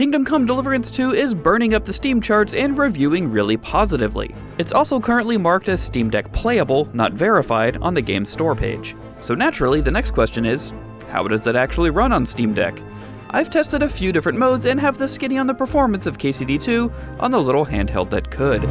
Kingdom Come Deliverance 2 is burning up the Steam charts and reviewing really positively. It's also currently marked as Steam Deck playable, not verified, on the game's store page. So naturally, the next question is, how does it actually run on Steam Deck? I've tested a few different modes and have the skinny on the performance of KCD2 on the little handheld that could.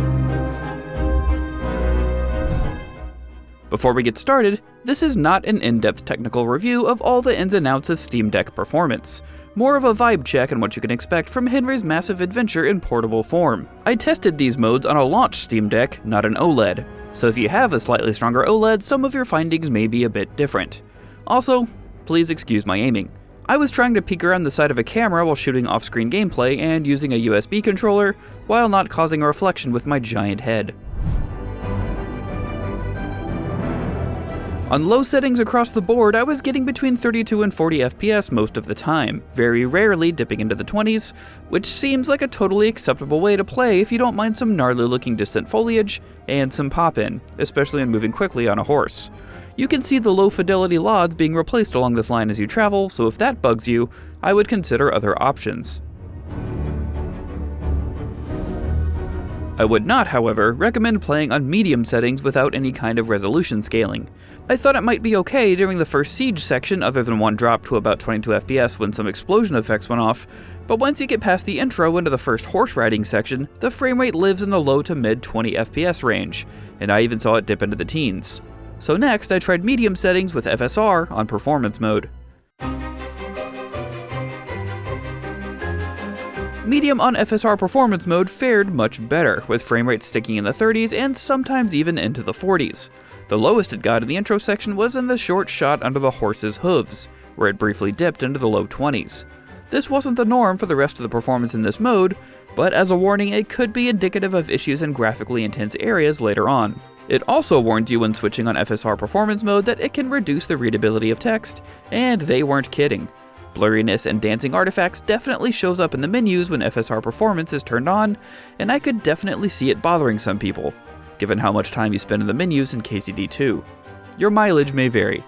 Before we get started, this is not an in-depth technical review of all the ins and outs of Steam Deck performance. More of a vibe check on what you can expect from Henry's massive adventure in portable form. I tested these modes on a launch Steam Deck, not an OLED, so if you have a slightly stronger OLED, some of your findings may be a bit different. Also, please excuse my aiming. I was trying to peek around the side of a camera while shooting off-screen gameplay and using a USB controller, while not causing a reflection with my giant head. On low settings across the board, I was getting between 32 and 40 FPS most of the time, very rarely dipping into the 20s, which seems like a totally acceptable way to play if you don't mind some gnarly looking distant foliage and some pop-in, especially when moving quickly on a horse. You can see the low fidelity LODs being replaced along this line as you travel, so if that bugs you, I would consider other options. I would not, however, recommend playing on medium settings without any kind of resolution scaling. I thought it might be okay during the first siege section other than one drop to about 22 FPS when some explosion effects went off, but once you get past the intro into the first horse riding section, the frame rate lives in the low to mid 20 FPS range, and I even saw it dip into the teens. So next I tried medium settings with FSR on performance mode. Medium on FSR performance mode fared much better, with frame rates sticking in the 30s and sometimes even into the 40s. The lowest it got in the intro section was in the short shot under the horse's hooves, where it briefly dipped into the low 20s. This wasn't the norm for the rest of the performance in this mode, but as a warning, it could be indicative of issues in graphically intense areas later on. It also warns you when switching on FSR performance mode that it can reduce the readability of text, and they weren't kidding. Blurriness and dancing artifacts definitely shows up in the menus when FSR performance is turned on, and I could definitely see it bothering some people, given how much time you spend in the menus in KCD2. Your mileage may vary.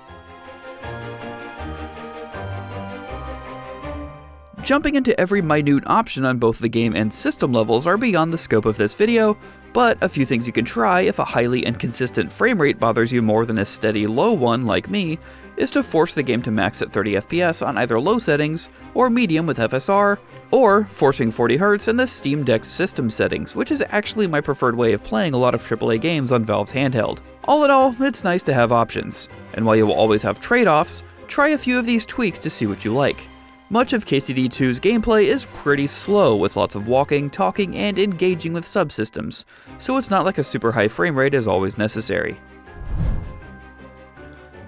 Jumping into every minute option on both the game and system levels are beyond the scope of this video, but a few things you can try if a highly inconsistent frame rate bothers you more than a steady low one like me, is to force the game to max at 30 FPS on either low settings or medium with FSR, or forcing 40 Hz in the Steam Deck system settings, which is actually my preferred way of playing a lot of AAA games on Valve's handheld. All in all, it's nice to have options, and while you will always have trade-offs, try a few of these tweaks to see what you like. Much of KCD2's gameplay is pretty slow, with lots of walking, talking, and engaging with subsystems, so it's not like a super high frame rate is always necessary.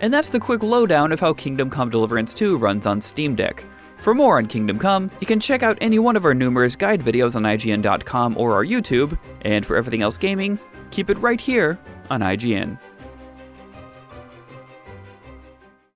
And that's the quick lowdown of how Kingdom Come Deliverance 2 runs on Steam Deck. For more on Kingdom Come, you can check out any one of our numerous guide videos on IGN.com or our YouTube, and for everything else gaming, keep it right here on IGN.